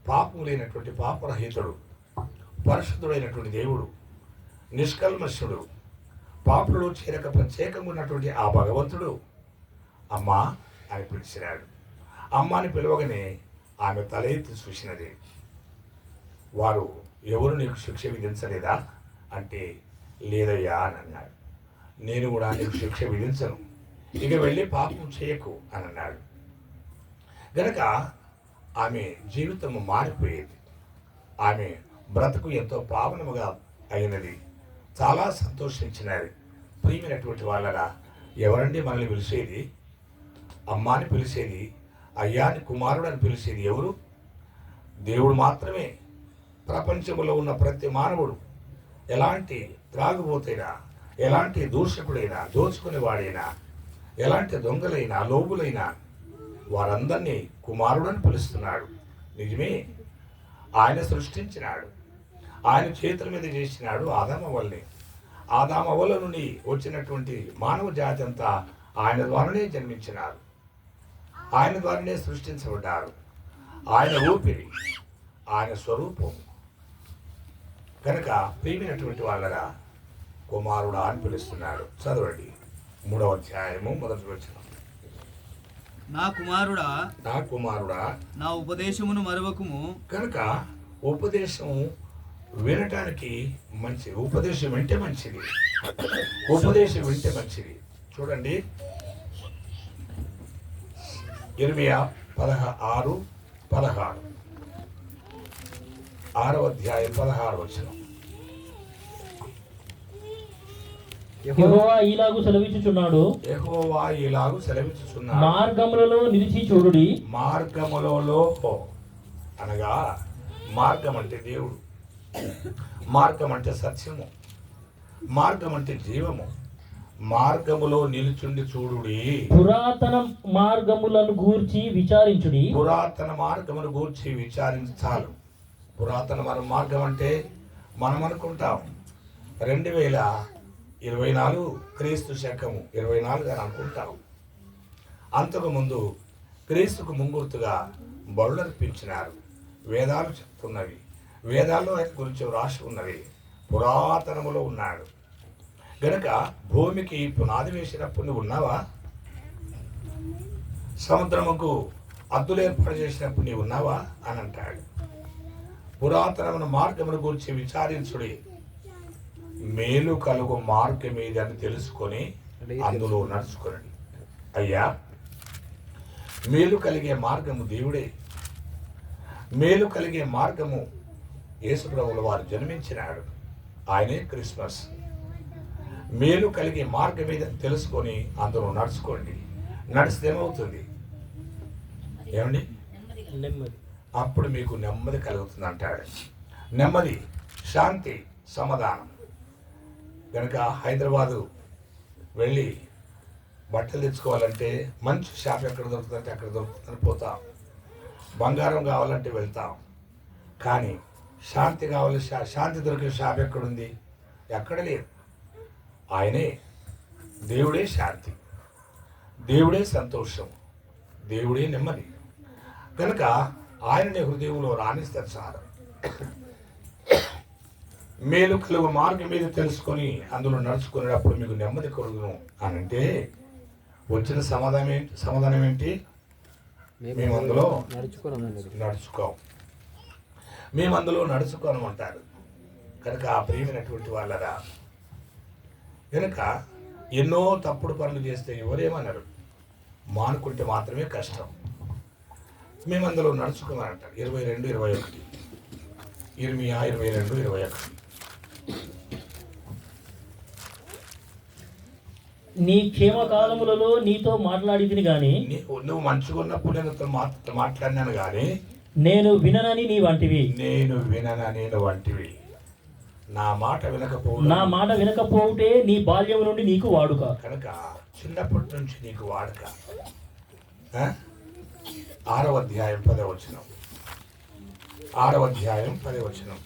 పాపం లేనటువంటి పాపరహితుడు, పరిశుద్ధుడైనటువంటి దేవుడు, నిష్కల్మషుడు, పాపులలో చేరక ప్రత్యేకంగా ఉన్నటువంటి ఆ భగవంతుడు అమ్మా అని పిలిచినాడు. అమ్మాని పిలవగానే ఆమె తల ఎత్తి చూసినది. వారు ఎవరు నీకు శిక్ష విధించలేదా అంటే, లేదయ్యా అని అన్నాడు. నేను కూడా నీకు శిక్ష విధించను, ఇక వెళ్ళి పాపం చేయకు అని అన్నాడు. గనక ఆమె జీవితము మారిపోయేది. ఆమె బ్రతుకు ఎంతో పావనముగా అయినది. చాలా సంతోషించినది. ప్రియమైనటువంటి వాళ్ళగా, ఎవరండి మనల్ని పిలిచేది? అమ్మాని పిలిచేది, అయ్యాని కుమారుడు అని పిలిచేది ఎవరు? దేవుడు మాత్రమే. ప్రపంచంలో ఉన్న ప్రతి మానవుడు, ఎలాంటి త్రాగుబోతైనా, ఎలాంటి దూషకుడైనా, దోచుకునేవాడైనా, ఎలాంటి దొంగలైనా, లోబులైనా, వారందరినీ కుమారుడని పిలుస్తున్నాడు. నిజమే, ఆయన సృష్టించినాడు, ఆయన చేతుల మీద చేసినాడు ఆదామవ్వల్ని. ఆదామవ్వల నుండి వచ్చినటువంటి మానవ జాతి అంతా ఆయన ద్వారానే జన్మించినారు, ఆయన ద్వారానే సృష్టించబడ్డారు. ఆయన ఊపిరి, ఆయన స్వరూపం. కనుక ప్రియమైనటువంటి వాళ్ళగా కుమారుడా అని పిలుస్తున్నాడు. చదవండి 3వ అధ్యాయము 1వ వచనం. నా కుమారుడా, నా కుమారుడా, నా ఉపదేశమును మరవకుము. కనుక ఉపదేశం వినటానికి మంచిది. ఉపదేశం వింటే మంచిది. ఉపదేశం వింటే మంచిది. చూడండి ఇర్మియా 16:16, 6వ అధ్యాయం 16వ వచనం. యెహోవా ఈలాగు సెలవిచ్చుచున్నాడు, యెహోవా ఇలాగు సెలవిచ్చుచున్నాడు, మార్గములలో నిలిచి చూడుడి. మార్గములలో అనగా మార్గం అంటే దేవుడు, మార్గం అంటే సత్యము, మార్గం అంటే జీవము. మార్గములో నిలుచుండి చూడుడి. పురాతన మార్గములను గూర్చి విచారించుడి. పురాతన మార్గమును గూర్చి విచారించాలి. పురాతన మార్గం అంటే మనం అనుకుంటాం 2024 క్రీస్తు శకము 24 అని అనుకుంటాం. అంతకు ముందు క్రీస్తుకు ముంగుర్తుగా బలులర్పించినారు. వేదాలు చెప్తున్నవి, వేదాల్లో ఆయన గురించి రాసి ఉన్నవి. పురాతనములో ఉన్నాడు. గనక భూమికి పునాది వేసినప్పుడు నువ్వు ఉన్నావా? సముద్రముకు అద్దులు ఏర్పాటు చేసినప్పుడు నీవు ఉన్నావా అని అంటాడు. పురాతనమైన మార్గమును గురించి విచారించుడి, మేలు కలుగు మార్గం ఏదని తెలుసుకొని అందులో నడుచుకోనండి. అయ్యా, మేలు కలిగే మార్గము దేవుడే. మేలు కలిగే మార్గము యేసుప్రభుల వారు జన్మించినాడు, ఆయనే క్రిస్మస్. మేలు కలిగే మార్గం ఏదని తెలుసుకొని అందులో నడుచుకోండి. నడిస్తే ఏమవుతుంది? ఏమండి? అప్పుడు మీకు నెమ్మది కలుగుతుంది అంటాడు. నెమ్మది, శాంతి, సమాధానం. కనుక హైదరాబాదు వెళ్ళి బట్టలు తెచ్చుకోవాలంటే మంచి షాప్ ఎక్కడ దొరుకుతుందంటే అక్కడ దొరుకుతుందని పోతాం. బంగారం కావాలంటే వెళ్తాం. కానీ శాంతి కావాలి, శాంతి దొరికే షాప్ ఎక్కడుంది? ఎక్కడ లేదు. ఆయనే దేవుడే శాంతి, దేవుడే సంతోషం, దేవుడే నెమ్మది. కనుక ఆయనని హృదయంలో రాణిస్తారు చాలు. మేలు కలుగు మార్గం మీద తెలుసుకొని అందులో నడుచుకునేటప్పుడు మీకు నెమ్మది కలుగును అని అంటే వచ్చిన సమాధానం ఏంటి? మేము అందులో నడుచుకోం, మేము అందులో నడుచుకోనమంటారు. కనుక ఆ ప్రియమైనటువంటి వాళ్ళరా, కనుక ఎన్నో తప్పుడు పనులు చేస్తే ఎవరేమన్నారు? మానుకుంటే మాత్రమే కష్టం. మేము అందులో నడుచుకోమని అంటారు. 22:21 ఇర్మియా 22:21. నీ క్షేమకాలములలో నీతో మాట్లాడితిని గాని, నువ్వు మంచిగా ఉన్నప్పుడు నేను మాట్లాడినాను కానీ నేను విననని నీ వంటివి. నేను వంటివి. నా మాట వినకపోవుటే నీ బాల్యం నుండి నీకు వాడుక. కనుక చిన్నప్పటి నుంచి నీకు వాడుక. 6వ అధ్యాయం 10వ వచనం. 6వ అధ్యాయం 10వ వచనం.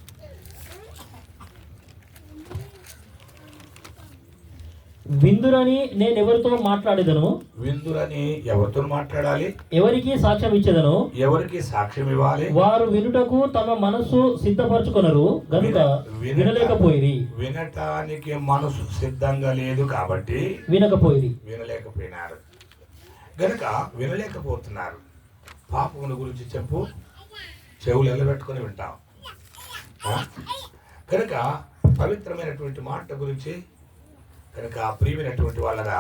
విందురని నేనెవరితో మాట్లాడేదను? విందురని ఎవరితో మాట్లాడాలి? ఎవరికి సాక్ష్యం ఇచ్చేదను? ఎవరికి సాక్ష్యం ఇవ్వాలి? వారు వినుటకు తమ మనసు సిద్ధపరచుకొనరు గనుక వినలేకపోయిరి. వినటానికి మనసు సిద్ధంగా లేదు కాబట్టి వినలేకపోయినారు. గనుక వినలేకపోతున్నారు. పాపముల గురించి చెప్పు, చెవులు ఎల్లబెట్టుకొని వింటాం. కనుక పవిత్రమైనటువంటి మాట గురించి, కనుక ప్రియమైనటువంటి వాళ్ళగా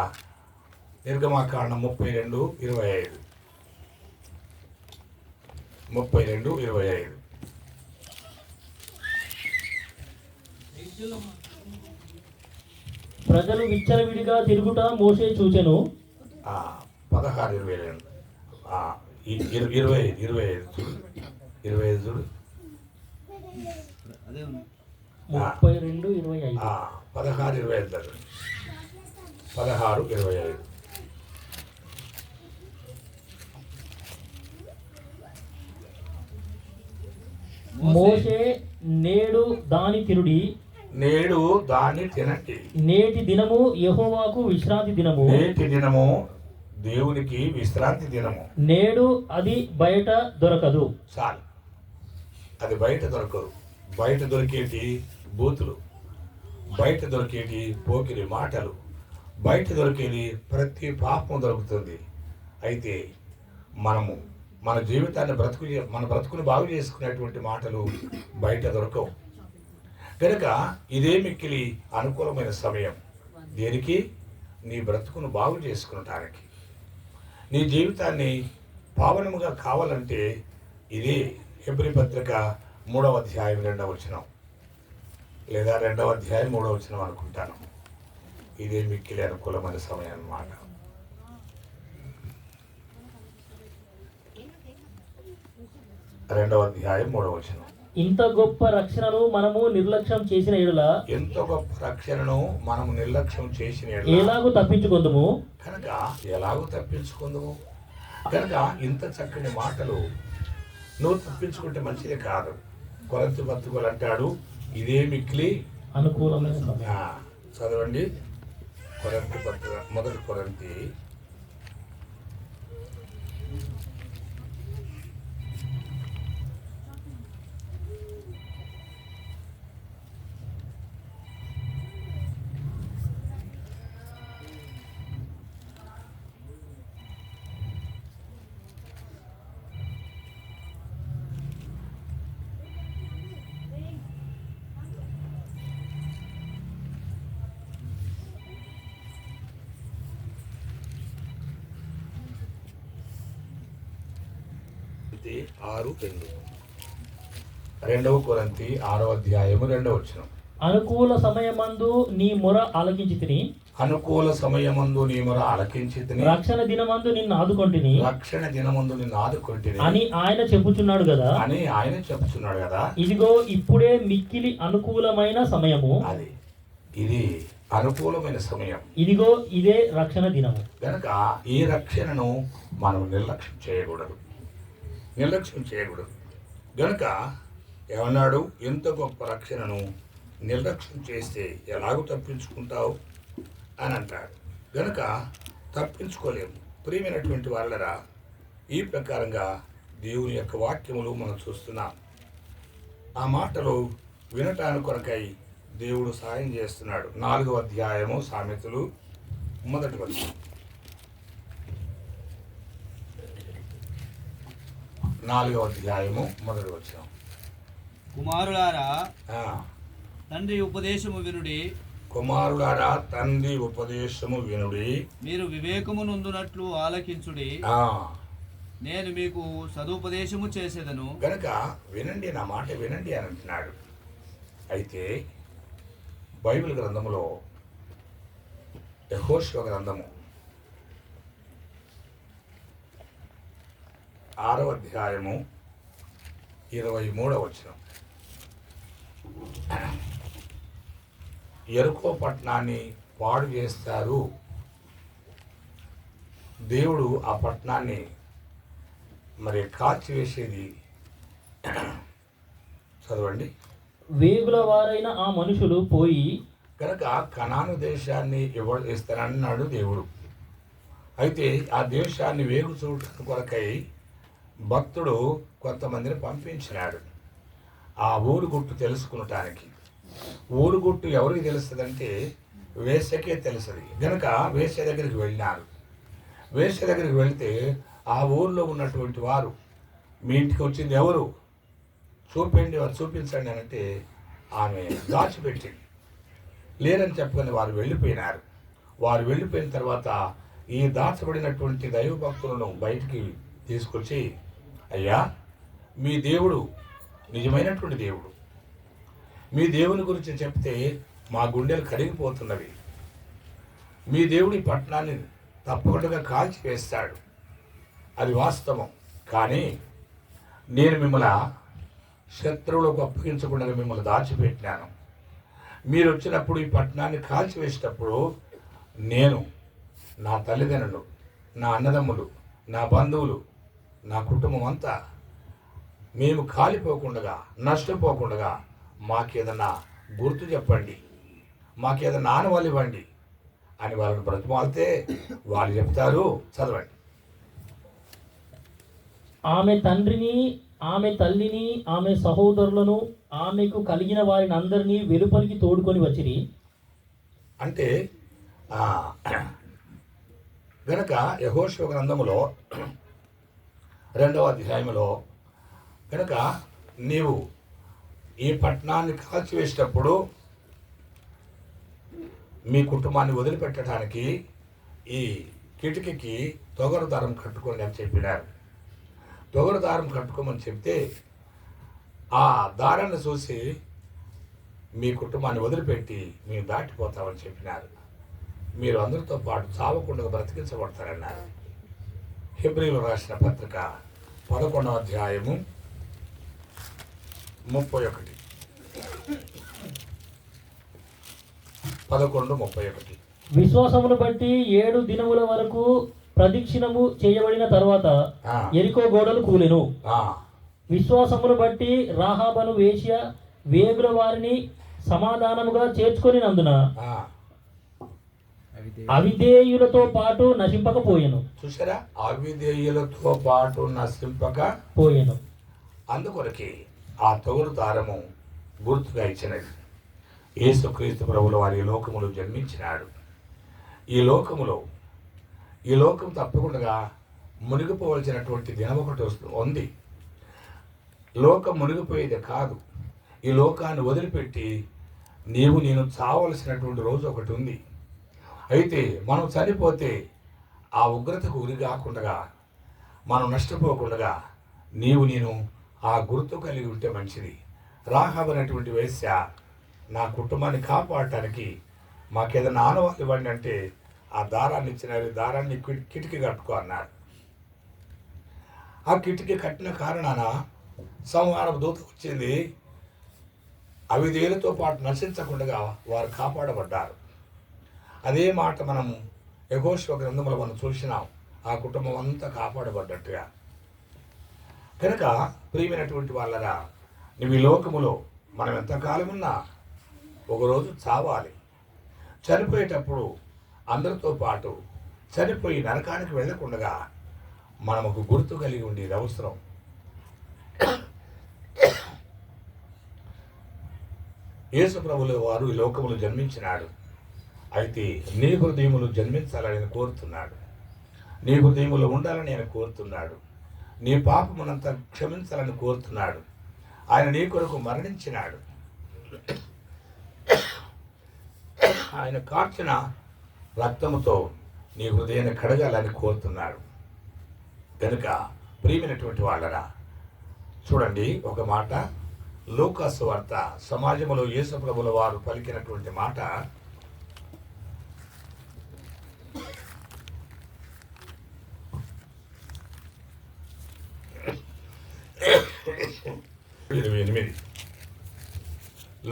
నిర్గమాకాండం 32:25. 32:25. ప్రజలు విచ్చలవిడిగా తిరుగుట మోసే చూచెను. 16:22. 25 చూడు. 32:25. 16:25. 16:25. మోషే నేడు దాని తినుడి, నేడు దాన్ని తినండి. నేటి దినము యెహోవాకు విశ్రాంతి దినము, నేటి దినము దేవునికి విశ్రాంతి దినము. నేడు అది బయట దొరకదు. చాలు, అది బయట దొరకదు. బయట దొరికేటి బూతులు, బయట దొరికేటి పోకిరి మాటలు, బయట దొరికేది ప్రతి పాపం దొరుకుతుంది. అయితే మనము మన జీవితాన్ని మన బ్రతుకుని బాగు చేసుకునేటువంటి మాటలు బయట దొరకవు. కనుక ఇదే మిక్కిలి అనుకూలమైన సమయం. దేనికి? నీ బ్రతుకును బాగు చేసుకునటానికి. నీ జీవితాన్ని పావనముగా కావాలంటే ఇదే హెబ్రీ పత్రిక 3వ అధ్యాయం 2వ వచనం, లేదా 2వ అధ్యాయం 3వ వచనం అనుకుంటాను. ఇదే మిక్కిలి అనుకూలమైన సమయం అన్నమాట. రెండవ అధ్యాయం 3వ వచనం. ఇంత గొప్ప రక్షణను మనము నిర్లక్ష్యం చేసిన ఎడల, ఎంత గొప్ప రక్షణను మనము నిర్లక్ష్యం చేసిన ఎడల ఎలాగూ తప్పించుకుందుము. కనుక ఎలాగూ తప్పించుకుందుము. కనుక ఇంత చక్కని మాటలు నువ్వు తప్పించుకుంటే మంచిది కాదు. కొరంతి పత్రికలు అంటాడు ఇదే మిక్కిలి అనుకూలమైన సమయం. చదవండి. కొరంతి పత్రిక 1 కొరంతి కొరింథీ 6:2. 2 కొరింథీ 6:2. అనుకూల సమయమందు నీ మొర ఆలకించితిని, అనుకూల సమయమందు నీ మొర ఆలకించితిని, రక్షణ దినమందు నిన్ను ఆదుకొంటిని రక్షణ దినమందు నిన్ను ఆదుకొంటిని అని ఆయన చెప్పుచున్నాడు కదా. అని ఆయన చెప్తున్నాడు కదా. ఇదిగో ఇప్పుడే మిక్కిలి అనుకూలమైన సమయము, అది ఇది అనుకూలమైన సమయం. ఇదిగో ఇదే రక్షణ దినము. కనుక ఈ రక్షణను మనం నిర్లక్ష్యం చేయకూడదు. గనుక ఏమన్నాడు? ఎంత గొప్ప రక్షణను నిర్లక్ష్యం చేస్తే ఎలాగో తప్పించుకుంటావు అని అంటాడు. గనుక తప్పించుకోలేము. ప్రియమైనటువంటి వాళ్ళరా, ఈ ప్రకారంగా దేవుని యొక్క వాక్యములు మనం చూస్తున్నాం. ఆ మాటలు వినటానికి కొరకై దేవుడు సాయం చేస్తున్నాడు. 4వ అధ్యాయము సామెతలు 1వ వచనం. 4వ అధ్యాయము 1వ వచనం. కుమారులారా, ఆ, తండ్రి ఉపదేశము వినుడి, కుమారులారా తండ్రి ఉపదేశము వినుడి, మీరు వివేకము నొందునట్లు ఆలకించుడి. ఆ, నేను మీకు సదుపదేశము చేసేదను. గనుక వినండి, నా మాట వినండి అని అంటున్నాడు. అయితే బైబిల్ గ్రంథములో యెహోషువ గ్రంథము 6వ అధ్యాయము 23వ వచనం. యెరికో పట్టణాన్ని పాడు చేస్తారు. దేవుడు ఆ పట్టణాన్ని మరి కాల్చివేసేది. చదవండి. వేగుల వారైన ఆ మనుషులు పోయి కనుక కనాను దేశాన్ని ఇస్తానన్నాడు దేవుడు. అయితే ఆ దేశాన్ని వేగు చూడటం కొరకై భక్తుడు కొంతమందిని పంపించినాడు ఆ ఊరు గుట్టు తెలుసుకునటానికి. ఊరు గుట్టు ఎవరికి తెలుస్తుందంటే వేశ్యకే తెలుస్తుంది. గనుక వేశ్య దగ్గరికి వెళ్ళినారు. వేశ్య దగ్గరికి వెళితే ఆ ఊరిలో ఉన్నటువంటి వారు, మీ ఇంటికి వచ్చింది ఎవరు చూపించండి అని అంటే ఆమె దాచిపెట్టింది. లేరని చెప్పుకొని వారు వెళ్ళిపోయినారు. వారు వెళ్ళిపోయిన తర్వాత ఈ దాచబడినటువంటి దైవ భక్తులను బయటికి తీసుకొచ్చి, అయ్యా, మీ దేవుడు నిజమైనటువంటి దేవుడు, మీ దేవుని గురించి చెప్తే మా గుండెలు కరిగిపోతున్నవి. మీ దేవుడి పట్టణాన్ని తప్పకుండా కాల్చివేస్తాడు, అది వాస్తవం. కానీ నేను మిమ్మల్ని శత్రువులకు అప్పగించకుండా మిమ్మల్ని దాచిపెట్టినాను. మీరు వచ్చినప్పుడు ఈ పట్టణాన్ని కాల్చివేసేటప్పుడు నేను, నా తల్లిదండ్రులు, నా అన్నదమ్ములు, నా బంధువులు, నా కుటుంబం అంతా మేము కాలిపోకుండా, నష్టపోకుండా మాకేదన్నా గుర్తు చెప్పండి, మాకేదన్నా ఆనవాళ్ళు ఇవ్వండి అని వాళ్ళని బ్రతిమాలితే వాళ్ళు చెప్తారు. చదవండి. ఆమె తండ్రిని, ఆమె తల్లిని, ఆమె సహోదరులను, ఆమెకు కలిగిన వారిని అందరినీ వెలుపలికి తోడుకొని వచ్చిరి. అంటే గనక యెహోషువ గ్రంథములో 2వ అధ్యాయంలో కనుక నీవు ఈ పట్టణాన్ని కాల్చివేసేటప్పుడు మీ కుటుంబాన్ని వదిలిపెట్టడానికి ఈ కిటికీకి తొగరు దారం కట్టుకోండి అని చెప్పినారు. తొగరు దారం కట్టుకోమని చెప్తే ఆ దారాన్ని చూసి మీ కుటుంబాన్ని వదిలిపెట్టి మేము దాటిపోతామని చెప్పినారు. మీరు అందరితో పాటు చావకుండా బ్రతికించబడతారన్నారు. హెబ్రీలు రాసిన పత్రిక 11వ అధ్యాయము 31. 11:31. విశ్వాసమును బట్టి 7 దినముల వరకు ప్రదక్షిణము చేయబడిన తర్వాత యెరికో గోడలు కూలెను. విశ్వాసమును బట్టి రాహాబను వేశ్య వేగుల వారిని సమాధానముగా చేర్చుకొనినందున అవిధేయులతో పాటు నశింపకపోయెను. చూసారా, అవిధేయులతో పాటు నశింపకపోయెను. అందుకొరకే ఆ తొగరు దారము గుర్తుగా ఇచ్చినది. యేసుక్రీస్తు ప్రభువుల వారి లోకములో జన్మించినాడు. ఈ లోకం తప్పకుండా మునిగిపోవలసినటువంటి దినం ఒకటి ఉంది. లోకం మునిగిపోయేది కాదు. ఈ లోకాన్ని వదిలిపెట్టి నేను చావలసినటువంటి రోజు ఒకటి ఉంది. అయితే మనం చనిపోతే ఆ ఉగ్రతకు గురి కాకుండా, మనం నష్టపోకుండా నేను ఆ గుర్తు కలిగి ఉంటే మంచిది. రాహాబు అనేటువంటి వేశ్య నా కుటుంబాన్ని కాపాడటానికి మాకేదైనా ఆనవాళ్ళు ఇవ్వండి అంటే ఆ దారాన్ని ఇచ్చినారు. దారాన్ని కిటికీ కట్టుకో అన్నారు. ఆ కిటికీ కట్టిన కారణాన సంహారపు దూత వచ్చింది. అవిధేయులతో పాటు నశించకుండా వారు కాపాడబడ్డారు. అదే మాట మనం యెహోషువ గ్రంథంలో మనం చూసినాం. ఆ కుటుంబం అంతా కాపాడబడ్డట్టుగా. కనుక ప్రియమైనటువంటి వాళ్ళరా, నువ్వు ఈ లోకములో మనం ఎంతకాలం ఉన్నా ఒకరోజు చావాలి. చనిపోయేటప్పుడు అందరితో పాటు చనిపోయి నరకానికి వెళ్ళకుండా మనం ఒక గుర్తు కలిగి ఉండేది అవసరం. యేసు ప్రభువుల వారు ఈ లోకములు జన్మించినాడు. అయితే నీ హృదయములు జన్మించాలని ఆయన కోరుతున్నాడు. నీ హృదయములు ఉండాలని ఆయన కోరుతున్నాడు. నీ పాపమునంతా క్షమించాలని కోరుతున్నాడు. ఆయన నీ కొరకు మరణించినాడు. ఆయన కార్చిన రక్తముతో నీ హృదయాన్ని కడగాలని కోరుతున్నాడు. కనుక ప్రియమైనటువంటి వాళ్ళరా, చూడండి ఒక మాట, లూకాసు వార్త సమాజంలో యేసు ప్రభువుల వారు పలికినటువంటి మాట.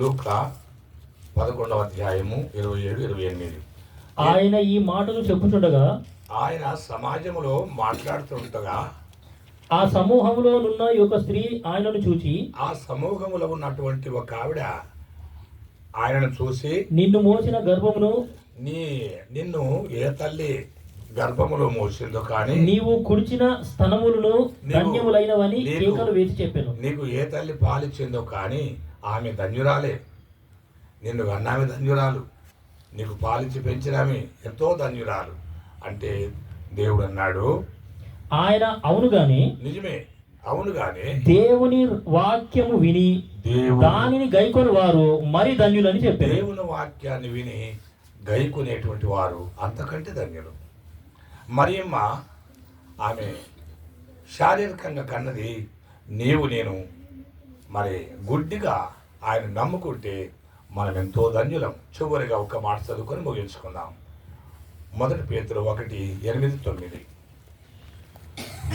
లూకా 11వ అధ్యాయము 27-28. ఆయన ఈ మాటలు చెప్పుచుండగా ఆయన సమాజంలో మాట్లాడుతుండగా ఆ సమూహంలో నున్న ఒక స్త్రీ ఆయనను చూచి, ఆ సమూహంలో ఉన్నటువంటి ఒక ఆవిడ ఆయనను చూసి, నిన్ను మోసిన గర్భమును నిన్ను ఏ తల్లి గర్భములో మోసిందో కానీ నీవు కుడిచిన స్తనములను ధన్యములైనవని కేకలు వేసి చెప్పాను. నీకు ఏ తల్లి పాలిచ్చిందో కానీ ఆమె ధన్యురాలే. నిన్ను కన్నామె ధన్యురాలు, నీకు పాలిచ్చి పెంచినామె ఎంతో ధన్యురాలు అంటే దేవుడు అన్నాడు. ఆయన అవును గాని, నిజమే, అవును గాని దేవుని వాక్యము విని దానిని గైకొని వారు మరి ధన్యులని చెప్పారు. దేవుని వాక్యాన్ని విని గైకునేటువంటి వారు అంతకంటే ధన్యులు. మరియమ్మ ఆమె శారీరకంగా కన్నది. నేను మరి గుడ్డిగా ఆయన నమ్ముకుంటే మనం ఎంతో ధన్యులం. చివరిగా ఒక మాట చదువుకొని ముగించుకుందాం. 1 పేతురు 1:8-9.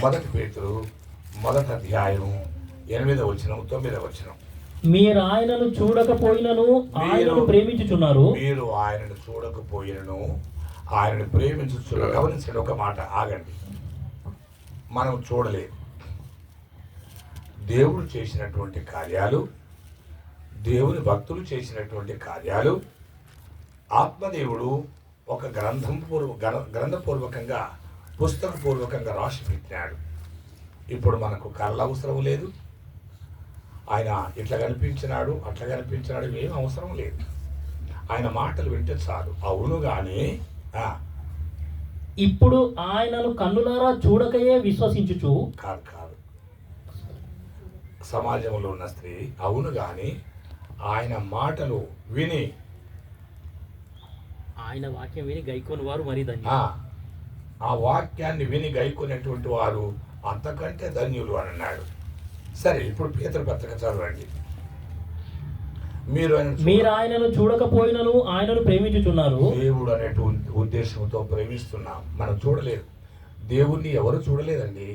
1 పేతురు 1వ అధ్యాయం 8వ వచనం 9వ వచనం. మీరు ఆయనను చూడకపోయినను ఆయనను ప్రేమించుచున్నారు. మీరు ఆయనను చూడకపోయినను ఆయనను ప్రేమించుచున్నారు. గమనించండి ఒక మాట, ఆగండి. మనం చూడలేదు. దేవుడు చేసినటువంటి కార్యాలు, దేవుని భక్తులు చేసినటువంటి కార్యాలు ఆత్మదేవుడు ఒక గ్రంథపూర్వకంగా పుస్తకపూర్వకంగా రాసి పెట్టినాడు. ఇప్పుడు మనకు కళ్ళ అవసరం లేదు. ఆయన ఇట్లా కనిపించినాడు, అట్లా కనిపించినాడు, ఏం అవసరం లేదు. ఆయన మాటలు వింటే చాలు. అవును కానీ ఇప్పుడు ఆయనను కన్నులారా చూడకయే విశ్వసించుచు కాదు. సమాజంలో ఉన్న స్త్రీ అవును కానీ ఆయన మాటలు విని, ఆయన వాక్యం విని గైకొని వారు మరి ధన్యులు. ఆ వాక్యాన్ని విని గైకొనేటువంటి వారు అంతకంటే ధన్యులు అని అన్నాడు. సరే, ఇప్పుడు పేతురు పత్రిక చదవండి. మీరు ఆయనను చూడకపోయినను ఆయనను ప్రేమించుచున్నారు. దేవుడు అనేటువంటి ఉద్దేశంతో ప్రేమిస్తున్నాం. మనం చూడలేదు. దేవుణ్ణి ఎవరు చూడలేదండి,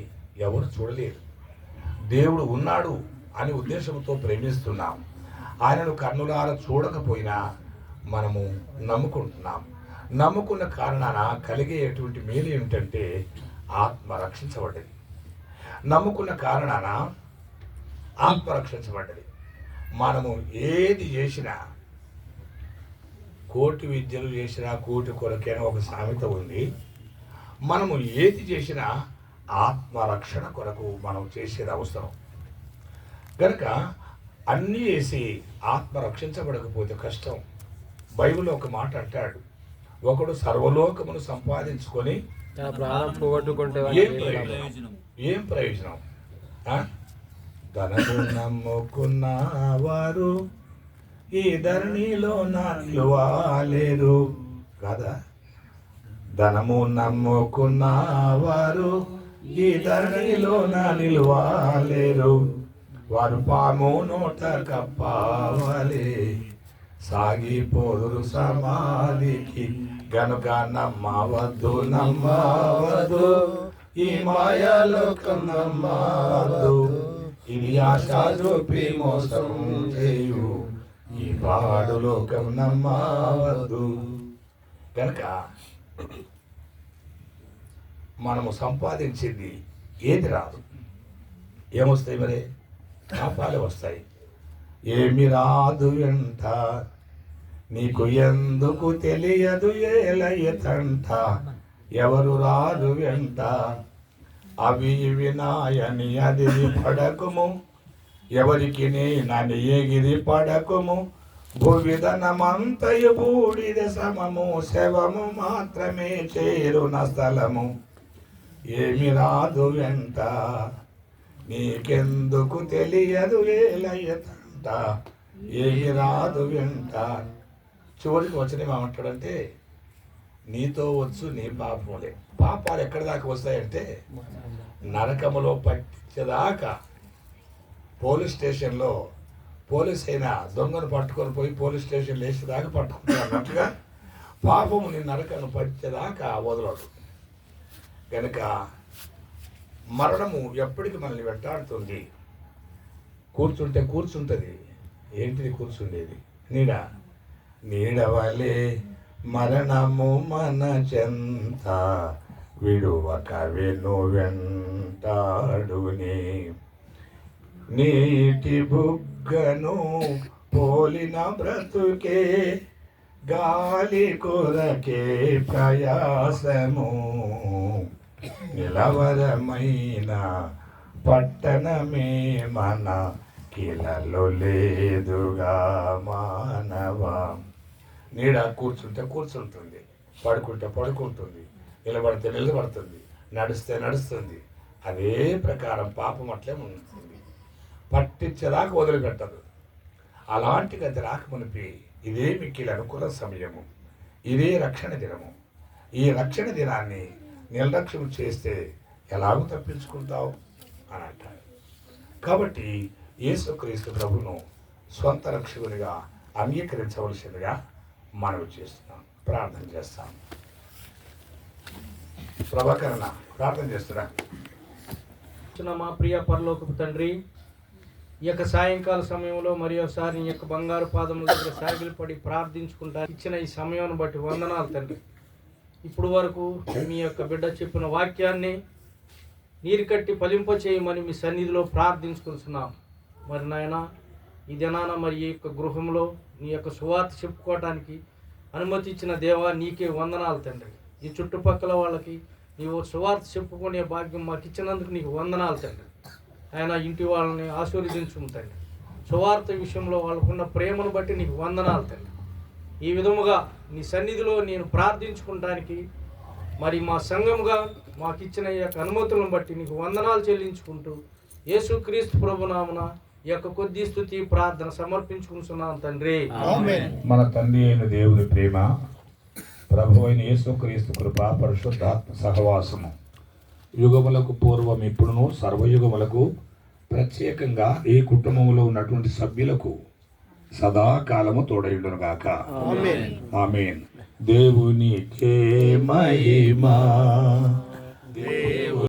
ఎవరు చూడలేదు. దేవుడు ఉన్నాడు అని ఉద్దేశంతో ప్రేమిస్తున్నాం. ఆయనను కన్నులారా చూడకపోయినా మనము నమ్ముకుంటున్నాం. నమ్ముకున్న కారణాన కలిగేటువంటి మేలు ఏమిటంటే ఆత్మ రక్షించబడ్డది. నమ్ముకున్న కారణాన ఆత్మ రక్షించబడ్డది. మనము ఏది చేసినా, కోటి విద్యలు చేసినా కోటి కొరకైనా ఒక సామెత ఉంది. మనము ఏది చేసినా ఆత్మరక్షణ కొరకు మనం చేసేది అవసరం. కనుక అన్నీ చేసి ఆత్మ రక్షించబడకపోతే కష్టం. బైబిల్లో ఒక మాట అంటాడు, ఒకడు సర్వలోకమును సంపాదించుకొని ఏం ప్రయోజనం? ధనము నమ్ముకున్న వారు ఈ ధరణిలో నిలువలేరు కదా. ధనము నమ్ముకున్న వారు ఈ ధరణిలోన నిలువలేరు. వారు పాము నోట కప్పవలే సాగిపోదురు సమాధికి. గనుక నమ్మవద్దు నమ్మవద్దు ఈ మాయాలోకం నమ్మవద్దు. ఇది ఆశా చూపి మోసం చేయు ఈ పాడు లోకం నమ్మవద్దు. కనుక మనము సంపాదించింది ఏది రాదు. ఏమొస్తాయి మరి? పాపాలు వస్తాయి. ఏమి రాదు వెంట నీకు ఎందుకు తెలియదు ఏలయ్యతంట. ఎవరు రాదు వెంట అవి వినాయని అది పడకుము. ఎవరికి నేనని ఎగిరి పడకుము. భూవిధనమంతయు బూడిద సమము. శవము మాత్రమే చేరున స్థలము. ఏమి రాదు వెంట నీకెందుకు తెలియదు ఏలయ్యతంట. ఏమి రాదు వెంట. చివరికి వచ్చిన ఏమంటాడంటే నీతో వచ్చు నీ పాపములే. పాపాలు ఎక్కడి దాకా వస్తాయంటే నరకములో పట్టించేదాకా. పోలీస్ స్టేషన్లో పోలీస్ అయినా దొంగను పట్టుకొని పోయి పోలీస్ స్టేషన్ వేసేదాకా పట్టుకుంటారు అన్నట్టుగా పాపము నీ నరకను పట్టించేదాకా వదలడు. కనుక మరణము ఎప్పటికి మనల్ని వెంటాడుతుంది. కూర్చుంటే కూర్చుంటుంది. ఏంటిది కూర్చుండేది? నీడవలే మరణము మన చెంత విడువక వెను వెంటాడుని. నీటి బుగ్గను పోలిన బ్రతుకే గాలి కొరకే ప్రయాసము. నిలవరమైన పట్టణమే మన కిలలో లేదుగా మానవా. నీడ కూర్చుంటే కూర్చుంటుంది, పడుకుంటే పడుకుంటుంది, నిలబడితే నిలబడుతుంది, నడిస్తే నడుస్తుంది. అదే ప్రకారం పాపం అట్లే ఉంటుంది. పట్టించేదాకా వదిలిపెట్టదు. అలాంటి గతి రాకమునిపి ఇదే మిక్కిలి అనుకూల సమయము. ఇదే రక్షణ దినము. ఈ రక్షణ దినాన్ని నిర్లక్ష్యం చేస్తే ఎలాగూ తప్పించుకుంటావు అని అంటారు. కాబట్టి యేసుక్రీస్తు ప్రభువును స్వంత రక్షకునిగా అంగీకరించవలసిందిగా మనవి చేస్తున్నాం. ప్రార్థన చేస్తాం. ప్రభాకరణ ప్రార్థన చేస్తున్నా. మా ప్రియ పరలోకపు తండ్రి, ఈ యొక్క సాయంకాల సమయంలో మరి ఒకసారి నీ యొక్క బంగారు పాదముల దగ్గర సాగిలు పడి ప్రార్థించుకుంటా ఇచ్చిన ఈ సమయాన్ని బట్టి వందనాలు తండ్రి. ఇప్పుడు వరకు మీ యొక్క బిడ్డ చెప్పిన వాక్యాన్ని నీరు కట్టి ఫలింపచేయమని మీ సన్నిధిలో ప్రార్థించుకుంటున్నాం. మరి నాయన ఈ దినాన మరి ఈ యొక్క గృహంలో నీ యొక్క సువార్త చెప్పుకోవడానికి అనుమతి ఇచ్చిన దేవా నీకే వందనాలు తండ్రి. ఈ చుట్టుపక్కల వాళ్ళకి నీవు సువార్త చెప్పుకునే భాగ్యం మాకు ఇచ్చినందుకు నీకు వందనాలు తండ్రి. ఆయన ఇంటి వాళ్ళని ఆశీర్వదించుము తండ్రి. సువార్త విషయంలో వాళ్ళకున్న ప్రేమను బట్టి నీకు వందనాలు తండ్రి. ఈ విధముగా నీ సన్నిధిలో నేను ప్రార్థించుకోవడానికి మరి మా సంఘముగా మాకు ఇచ్చిన ఈ యొక్క అనుమతులను బట్టి నీకు వందనాలు చెల్లించుకుంటూ యేసుక్రీస్తు ప్రభునామమున ఈ యొక్క కొద్ది స్తుతి ప్రార్థన సమర్పించుకుంటున్నాను తండ్రి. మన తండ్రి అయిన దేవుని ప్రేమ, ప్రభు అయిన యేసుక్రీస్తు కృప, పరిశుద్ధాత్మ సహవాసము యుగములకు పూర్వం ఇప్పుడును సర్వయుగములకు ప్రత్యేకంగా ఈ కుటుంబంలో ఉన్నటువంటి సభ్యులకు సదాకాలము తోడైండును గాక. ఆమేన్. దేవునికే మహిమ.